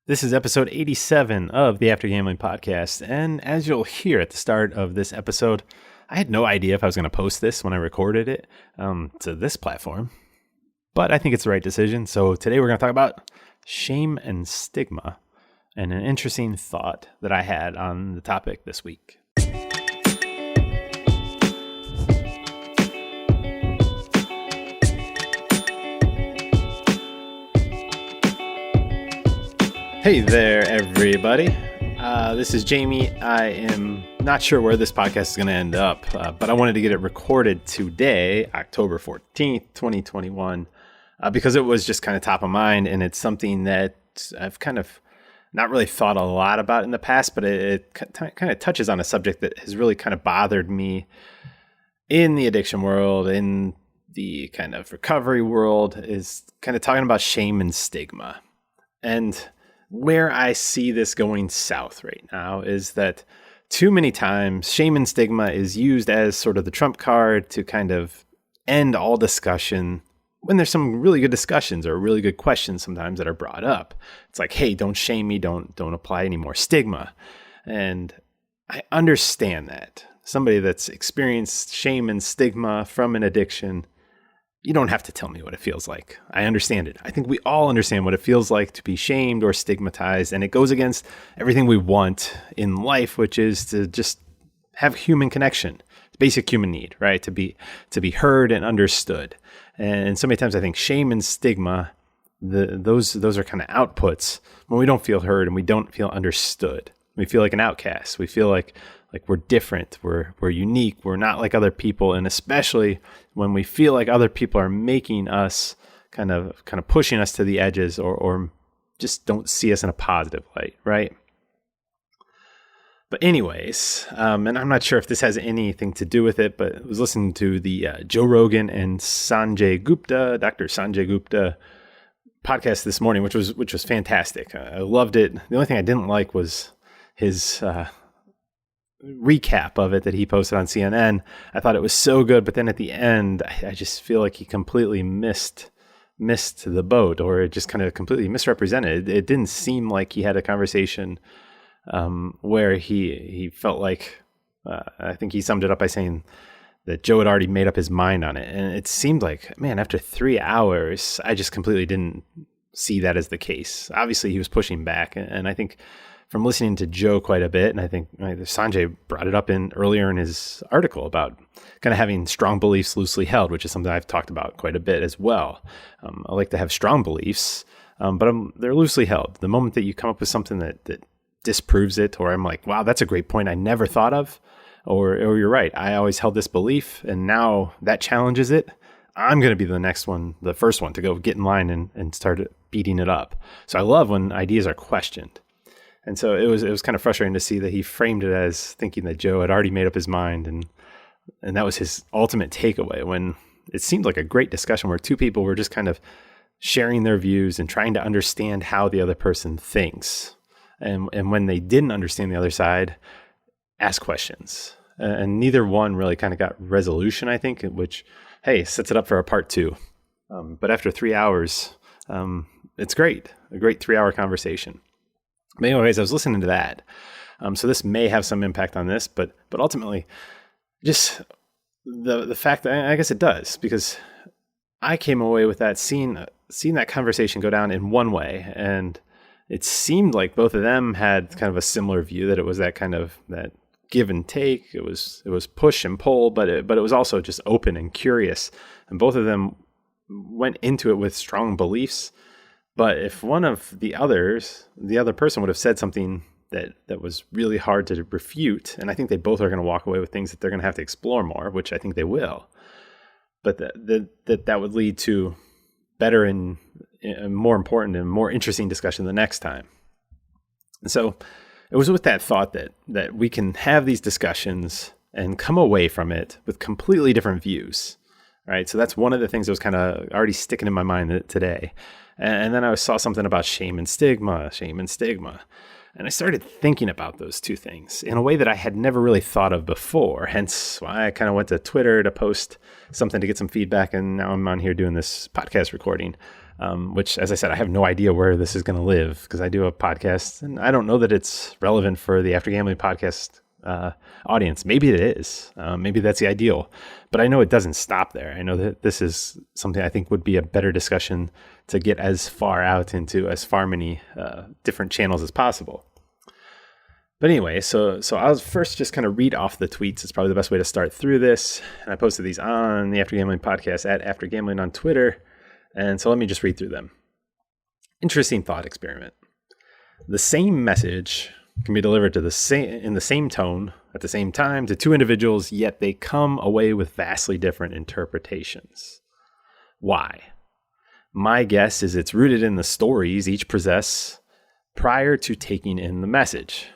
This is episode 87 of the After Gambling Podcast, and as you'll hear at the start of this episode, I had no idea if I was going to post this when I recorded it to this platform, but I think it's the right decision. So today we're going to talk about shame and stigma, and an interesting thought that I had on the topic this week. Hey there, everybody. This is Jamie. I am not sure where this podcast is going to end up, but I wanted to get it recorded today, October 14th, 2021, because it was just kind of top of mind, and it's something that I've kind of not really thought a lot about in the past, but it kind of touches on a subject that has really kind of bothered me in the addiction world, in the kind of recovery world, is kind of talking about shame and stigma. And where I see this going south right now is that too many times shame and stigma is used as sort of the trump card to kind of end all discussion when there's some really good discussions or really good questions sometimes that are brought up. It's like, hey, don't shame me, don't apply any more stigma. And I understand that. Somebody that's experienced shame and stigma from an addiction, you don't have to tell me what it feels like. I understand it. I think we all understand what it feels like to be shamed or stigmatized, and it goes against everything we want in life, which is to just have human connection. It's basic human need, right? To be heard and understood. And so many times I think shame and stigma, those are kind of outputs when we don't feel heard and we don't feel understood. We feel like an outcast. We feel like we're different, we're unique, we're not like other people, and especially when we feel like other people are making us kind of pushing us to the edges or just don't see us in a positive light, right? But anyways, and I'm not sure if this has anything to do with it, but I was listening to the Joe Rogan and Dr. Sanjay Gupta podcast this morning, which was fantastic. I loved it. The only thing I didn't like was his recap of it that he posted on CNN. I thought it was so good, but then at the end, I just feel like he completely missed the boat, or it just kind of completely misrepresented. It didn't seem like he had a conversation where he felt like, I think he summed it up by saying that Joe had already made up his mind on it. And it seemed like, man, after 3 hours, I just completely didn't see that as the case. Obviously, he was pushing back, and I think from listening to Joe quite a bit, and I think Sanjay brought it up earlier in his article about kind of having strong beliefs loosely held, which is something I've talked about quite a bit as well. I like to have strong beliefs, but they're loosely held. The moment that you come up with something that disproves it, or I'm like, wow, that's a great point I never thought of, or you're right, I always held this belief, and now that challenges it, I'm going to be the first one to go get in line and start beating it up. So I love when ideas are questioned. And so it was kind of frustrating to see that he framed it as thinking that Joe had already made up his mind, and that was his ultimate takeaway, when it seemed like a great discussion where two people were just kind of sharing their views and trying to understand how the other person thinks. And when they didn't understand the other side, ask questions. And neither one really kind of got resolution, I think, which, hey, sets it up for a part two. But after 3 hours, it's great. A great 3-hour conversation. But anyways, I was listening to that. So this may have some impact on this, but ultimately, just the fact that, I guess it does, because I came away with that, seeing that conversation go down in one way, and it seemed like both of them had kind of a similar view, that it was that kind of that give and take. It was push and pull, but it was also just open and curious, and both of them went into it with strong beliefs. But if one of the other person would have said something that was really hard to refute, and I think they both are going to walk away with things that they're going to have to explore more, which I think they will, but that would lead to better and more important and more interesting discussion the next time. And so it was with that thought that we can have these discussions and come away from it with completely different views, right? So that's one of the things that was kind of already sticking in my mind today. And then I saw something about shame and stigma. And I started thinking about those two things in a way that I had never really thought of before. Hence why I kind of went to Twitter to post something to get some feedback. And now I'm on here doing this podcast recording. which, as I said, I have no idea where this is going to live because I do a podcast and I don't know that it's relevant for the After Gambling podcast audience. Maybe it is. Maybe that's the ideal. But I know it doesn't stop there. I know that this is something I think would be a better discussion to get as far out into as far many different channels as possible. But anyway, so I'll first just kind of read off the tweets. It's probably the best way to start through this. And I posted these on the After Gambling podcast at After Gambling on Twitter. And so let me just read through them. Interesting thought experiment. The same message can be delivered in the same tone at the same time to two individuals, yet they come away with vastly different interpretations. Why? My guess is it's rooted in the stories each possess prior to taking in the message.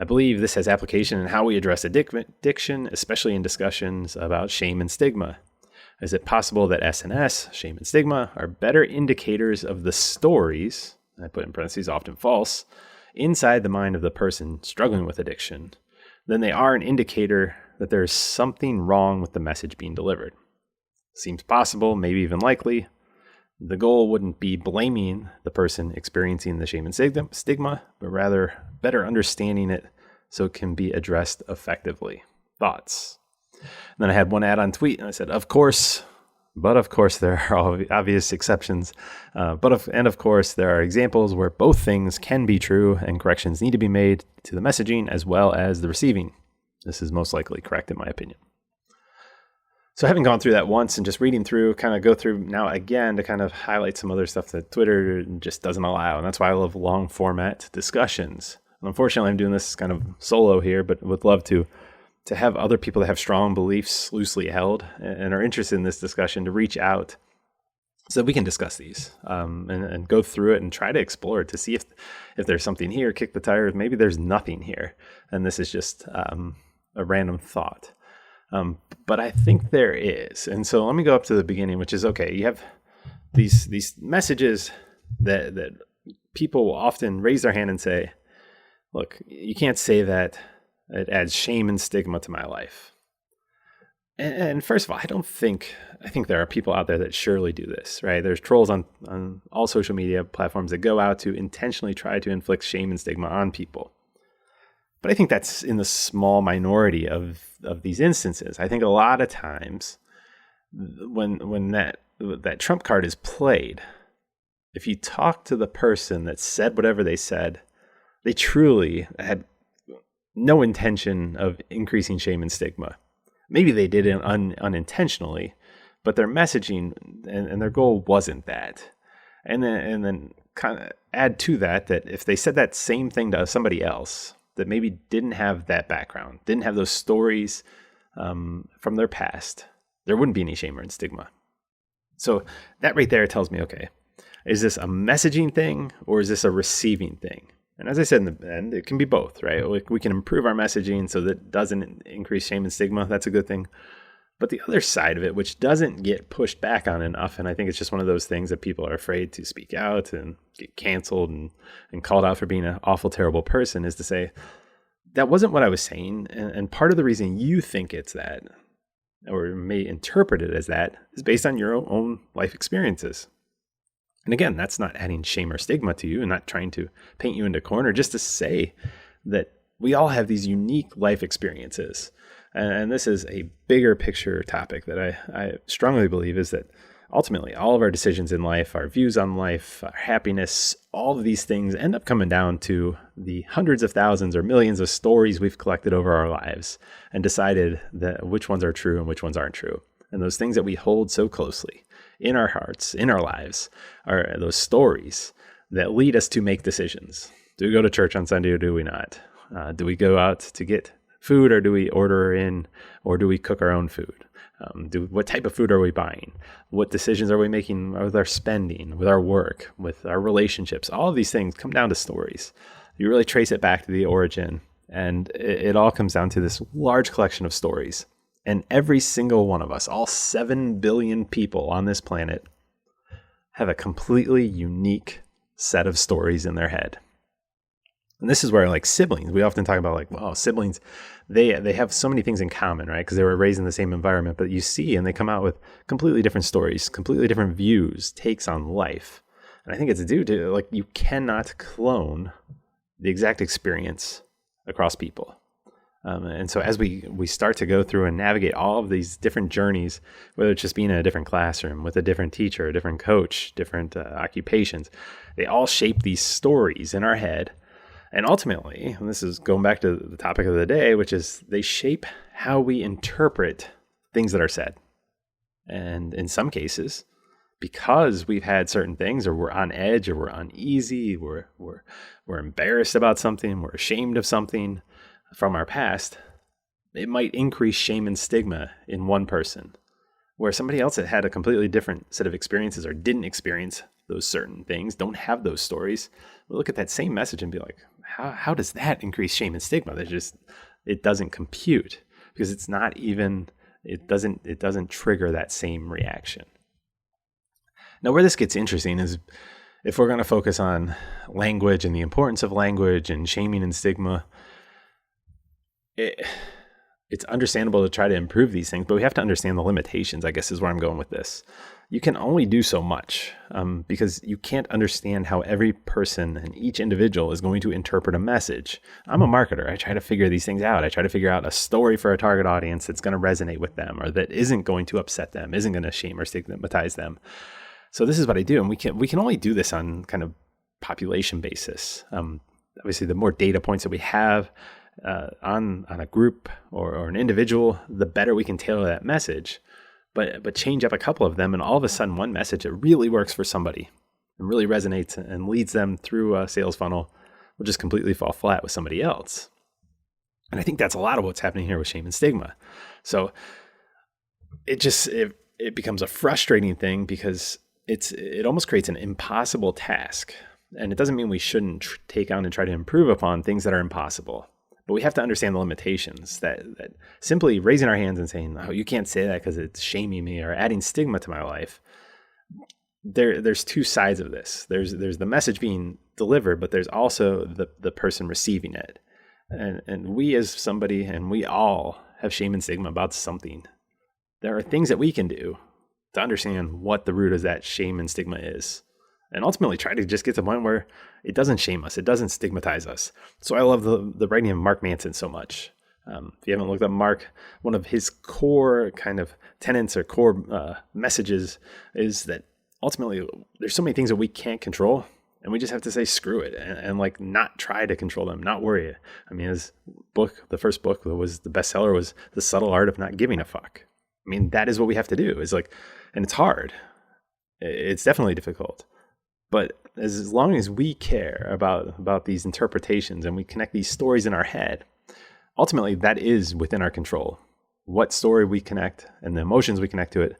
I believe this has application in how we address addiction, especially in discussions about shame and stigma. Is it possible that SNS, shame and stigma, are better indicators of the stories, I put in parentheses, often false, inside the mind of the person struggling with addiction, than they are an indicator that there's something wrong with the message being delivered? Seems possible, maybe even likely. The goal wouldn't be blaming the person experiencing the shame and stigma, but rather better understanding it so it can be addressed effectively. Thoughts? And then I had one add-on tweet, and I said, of course, there are obvious exceptions. And of course, there are examples where both things can be true and corrections need to be made to the messaging as well as the receiving. This is most likely correct in my opinion. So having gone through that once and just reading through, kind of go through now again to kind of highlight some other stuff that Twitter just doesn't allow. And that's why I love long format discussions. And unfortunately, I'm doing this kind of solo here, but would love to have other people that have strong beliefs loosely held and are interested in this discussion to reach out so that we can discuss these and go through it and try to explore it to see if there's something here, kick the tires. Maybe there's nothing here. And this is just a random thought. But I think there is. And so let me go up to the beginning, which is, okay, you have these messages that people will often raise their hand and say, look, you can't say that. It adds shame and stigma to my life. And first of all, I think there are people out there that surely do this, right? There's trolls on all social media platforms that go out to intentionally try to inflict shame and stigma on people. But I think that's in the small minority of these instances. I think a lot of times when that trump card is played, if you talk to the person that said whatever they said, they truly had no intention of increasing shame and stigma. Maybe they did it unintentionally, but their messaging and their goal wasn't that. And then kind of add to that if they said that same thing to somebody else that maybe didn't have that background, didn't have those stories from their past, there wouldn't be any shame or stigma. So that right there tells me, okay, is this a messaging thing or is this a receiving thing? And as I said in the end, it can be both, right? We can improve our messaging so that it doesn't increase shame and stigma. That's a good thing. But the other side of it, which doesn't get pushed back on enough, and I think it's just one of those things that people are afraid to speak out and get canceled and called out for being an awful, terrible person, is to say, that wasn't what I was saying. And part of the reason you think it's that, or may interpret it as that, is based on your own life experiences. And again, that's not adding shame or stigma to you and not trying to paint you into a corner, just to say that we all have these unique life experiences. And this is a bigger picture topic that I strongly believe is that ultimately all of our decisions in life, our views on life, our happiness, all of these things end up coming down to the hundreds of thousands or millions of stories we've collected over our lives and decided that which ones are true and which ones aren't true. And those things that we hold so closely in our hearts, in our lives, are those stories that lead us to make decisions. Do we go to church on Sunday or do we not? Do we go out to get food or do we order in or do we cook our own food? What type of food are we buying? What decisions are we making with our spending, with our work, with our relationships? All of these things come down to stories. You really trace it back to the origin, and it all comes down to this large collection of stories. And every single one of us, all 7 billion people on this planet, have a completely unique set of stories in their head. And this is where like siblings, we often talk about like, well, siblings, they have so many things in common, right? Because they were raised in the same environment, but you see, and they come out with completely different stories, completely different views, takes on life. And I think it's due to like, you cannot clone the exact experience across people. And so as we start to go through and navigate all of these different journeys, whether it's just being in a different classroom with a different teacher, a different coach, different occupations, they all shape these stories in our head. And ultimately, and this is going back to the topic of the day, which is they shape how we interpret things that are said. And in some cases, because we've had certain things, or we're on edge, or we're uneasy, we're embarrassed about something, we're ashamed of something from our past, it might increase shame and stigma in one person, where somebody else that had a completely different set of experiences or didn't experience those certain things, don't have those stories, will look at that same message and be like, how does that increase shame and stigma? It doesn't compute, because it's not even, it doesn't trigger that same reaction. Now, where this gets interesting is if we're going to focus on language and the importance of language and shaming and stigma, it's understandable to try to improve these things, but we have to understand the limitations, I guess is where I'm going with this. You can only do so much because you can't understand how every person and each individual is going to interpret a message. I'm a marketer. I try to figure these things out. I try to figure out a story for a target audience that's going to resonate with them, or that isn't going to upset them, isn't going to shame or stigmatize them. So this is what I do. And we can only do this on kind of population basis. Obviously, the more data points that we have on a group or an individual, the better we can tailor that message. But change up a couple of them, and all of a sudden one message that really works for somebody and really resonates and leads them through a sales funnel will just completely fall flat with somebody else. And I think that's a lot of what's happening here with shame and stigma. So it becomes a frustrating thing, because it almost creates an impossible task. And it doesn't mean we shouldn't take on and try to improve upon things that are impossible. But we have to understand the limitations, that simply raising our hands and saying, oh, you can't say that because it's shaming me, or adding stigma to my life. There's two sides of this. There's the message being delivered, but there's also the person receiving it. And we as somebody, and we all have shame and stigma about something. There are things that we can do to understand what the root of that shame and stigma is, and ultimately try to just get to the point where it doesn't shame us, it doesn't stigmatize us. So I love the writing of Mark Manson so much. If you haven't looked up Mark, one of his core kind of tenets or core messages is that ultimately there's so many things that we can't control, and we just have to say screw it and like not try to control them, not worry. I mean, his book, the first book that was the bestseller, was The Subtle Art of Not Giving a Fuck. I mean, that is what we have to do. Is like, and it's hard. It's definitely difficult. But as long as we care about these interpretations and we connect these stories in our head, ultimately that is within our control. What story we connect and the emotions we connect to it,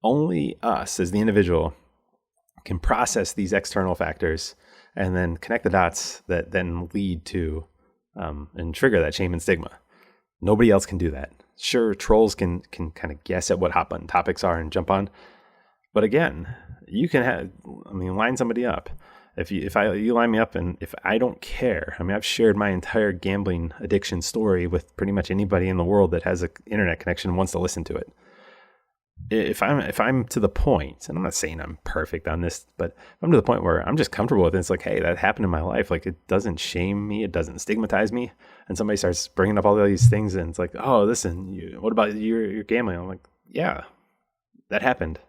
only us as the individual can process these external factors and then connect the dots that then lead to and trigger that shame and stigma. Nobody else can do that. Sure, trolls can kind of guess at what hot button topics are and jump on. But again, you can line somebody up. If you line me up, and if I don't care, I mean, I've shared my entire gambling addiction story with pretty much anybody in the world that has an internet connection and wants to listen to it. If I'm to the point, and I'm not saying I'm perfect on this, but if I'm to the point where I'm just comfortable with it, it's like, hey, that happened in my life. Like, it doesn't shame me, it doesn't stigmatize me. And somebody starts bringing up all these things, and it's like, oh, listen, what about your gambling? I'm like, yeah, that happened.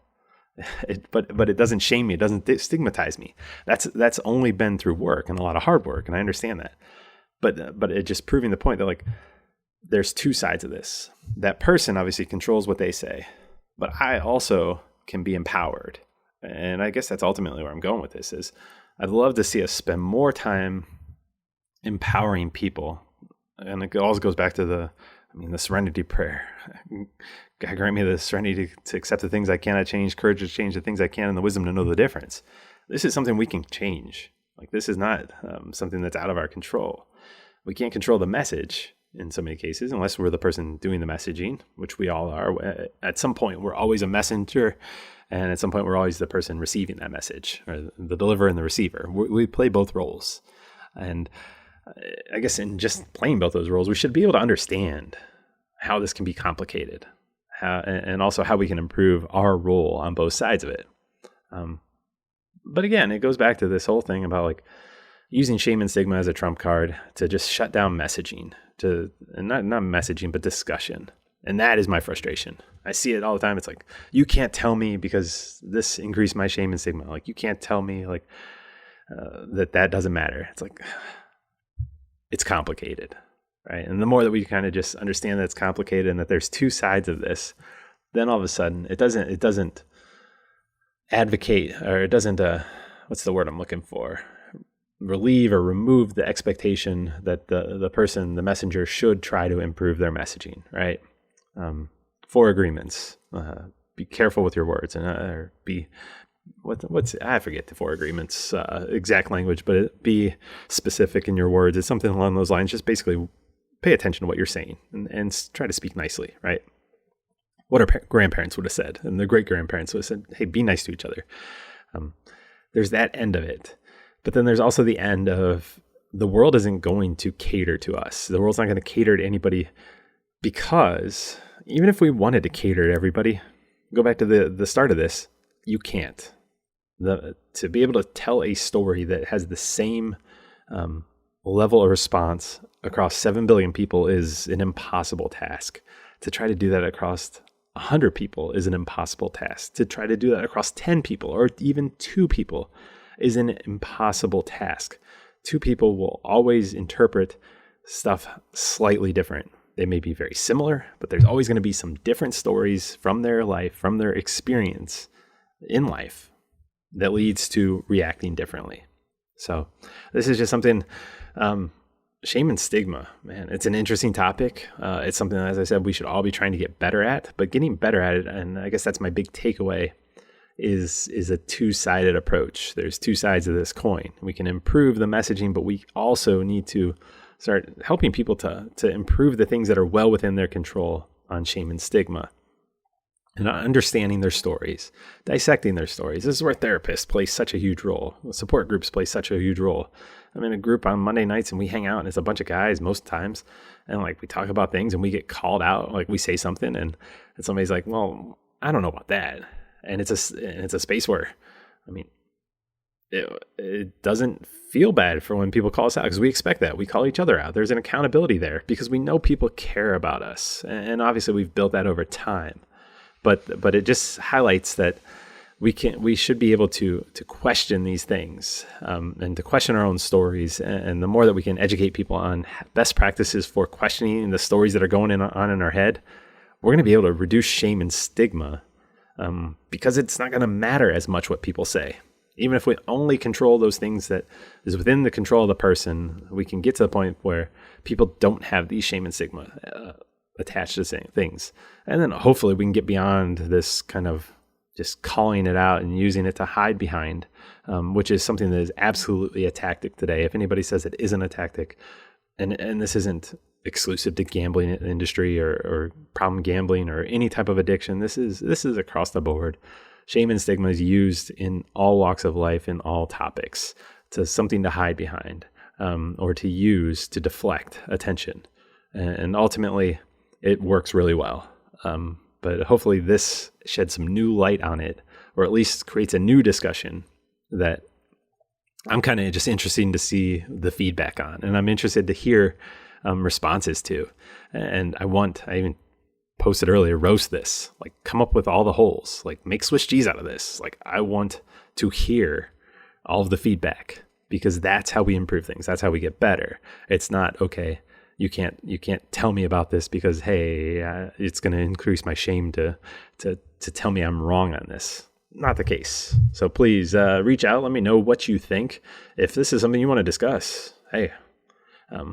But it doesn't shame me. It doesn't stigmatize me. That's only been through work and a lot of hard work, and I understand that. But it just proving the point that like there's two sides of this. That person obviously controls what they say, but I also can be empowered. And I guess that's ultimately where I'm going with this. Is I'd love to see us spend more time empowering people, and it all goes back to the serenity prayer. God grant me the serenity to accept the things I cannot change, courage to change the things I can, and the wisdom to know the difference. This is something we can change. Like, this is not something that's out of our control. We can't control the message in so many cases, unless we're the person doing the messaging, which we all are. At some point, we're always a messenger, and at some point, we're always the person receiving that message, or the deliverer and the receiver. We play both roles. And I guess in just playing both those roles, we should be able to understand how this can be complicated, and also how we can improve our role on both sides of it. But again, it goes back to this whole thing about like using shame and stigma as a trump card to just shut down messaging, and not messaging, but discussion. And that is my frustration. I see it all the time. It's like, you can't tell me because this increased my shame and stigma. Like, you can't tell me like that doesn't matter. It's like, it's complicated, right? And the more that we kind of just understand that it's complicated and that there's two sides of this, then all of a sudden it doesn't advocate, or it doesn't, what's the word I'm looking for? Relieve or remove the expectation that the person, the messenger, should try to improve their messaging, right? 4 agreements. Be careful with your words, and or be what's I forget the 4 agreements exact language, but be specific in your words. It's something along those lines. Just basically pay attention to what you're saying and try to speak nicely, right? What our grandparents would have said, and their great grandparents would have said, "Hey, be nice to each other." There's that end of it, but then there's also the end of the world isn't going to cater to us. The world's not going to cater to anybody, because even if we wanted to cater to everybody, go back to the start of this, you can't. To be able to tell a story that has the same level of response across 7 billion people is an impossible task. To try to do that across 100 people is an impossible task. To try to do that across 10 people or even 2 people is an impossible task. 2 people will always interpret stuff slightly different. They may be very similar, but there's always going to be some different stories from their life, from their experience in life, that leads to reacting differently. So this is just something, shame and stigma, man, it's an interesting topic. It's something, as I said, we should all be trying to get better at, but getting better at it, and I guess that's my big takeaway, is a two-sided approach. There's 2 sides of this coin. We can improve the messaging, but we also need to start helping people to improve the things that are well within their control on shame and stigma, and understanding their stories, dissecting their stories. This is where therapists play such a huge role. Support groups play such a huge role. I'm in a group on Monday nights and we hang out, and it's a bunch of guys most times. And like, we talk about things and we get called out. Like, we say something and somebody's like, well, I don't know about that. And it's a space where, I mean, it doesn't feel bad for when people call us out, because we expect that. We call each other out. There's an accountability there because we know people care about us. And obviously we've built that over time. But it just highlights that we should be able to question these things, and to question our own stories. And the more that we can educate people on best practices for questioning the stories that are going on in our head, we're going to be able to reduce shame and stigma, because it's not going to matter as much what people say. Even if we only control those things that is within the control of the person, we can get to the point where people don't have these shame and stigma attached to things. And then hopefully we can get beyond this kind of just calling it out and using it to hide behind, which is something that is absolutely a tactic today. If anybody says it isn't a tactic, and this isn't exclusive to gambling industry or problem gambling or any type of addiction, this is across the board. Shame and stigma is used in all walks of life, in all topics, to something to hide behind, or to use to deflect attention. And ultimately, it works really well. But hopefully this sheds some new light on it, or at least creates a new discussion that I'm kind of just interested to see the feedback on. And I'm interested to hear responses to. And I even posted earlier, roast this, like come up with all the holes, like make Swiss cheese out of this. Like, I want to hear all of the feedback, because that's how we improve things. That's how we get better. It's not, okay, you can't tell me about this because, hey, it's going to increase my shame to tell me I'm wrong on this. Not the case. So please reach out. Let me know what you think. If this is something you want to discuss, hey,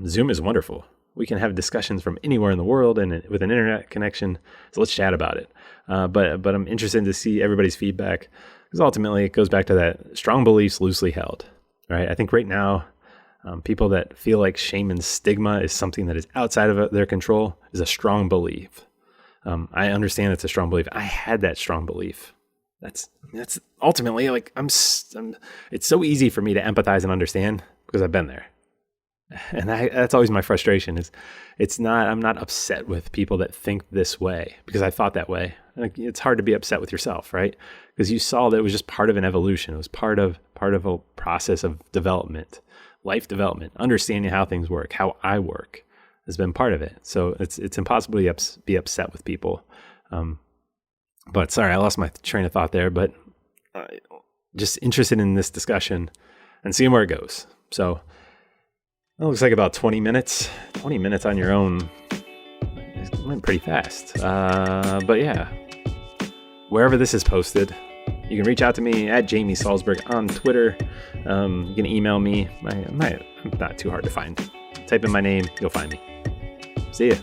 Zoom is wonderful. We can have discussions from anywhere in the world and with an internet connection. So let's chat about it. But I'm interested to see everybody's feedback, because ultimately it goes back to that strong beliefs loosely held, right? I think right now, people that feel like shame and stigma is something that is outside of their control is a strong belief. I understand it's a strong belief. I had that strong belief. That's ultimately like it's so easy for me to empathize and understand because I've been there. And that's always my frustration is I'm not upset with people that think this way because I thought that way. Like, it's hard to be upset with yourself, right? Because you saw that it was just part of an evolution. It was part of a process of development, life development, understanding how things work, how I work has been part of it. So it's impossible to be upset with people. But sorry, I lost my train of thought there, but just interested in this discussion and seeing where it goes. So it looks like about 20 minutes. 20 minutes on your own. It went pretty fast. But yeah, wherever this is posted, you can reach out to me at Jamie Salzberg on Twitter. You can email me. I'm not too hard to find. Type in my name, you'll find me. See ya.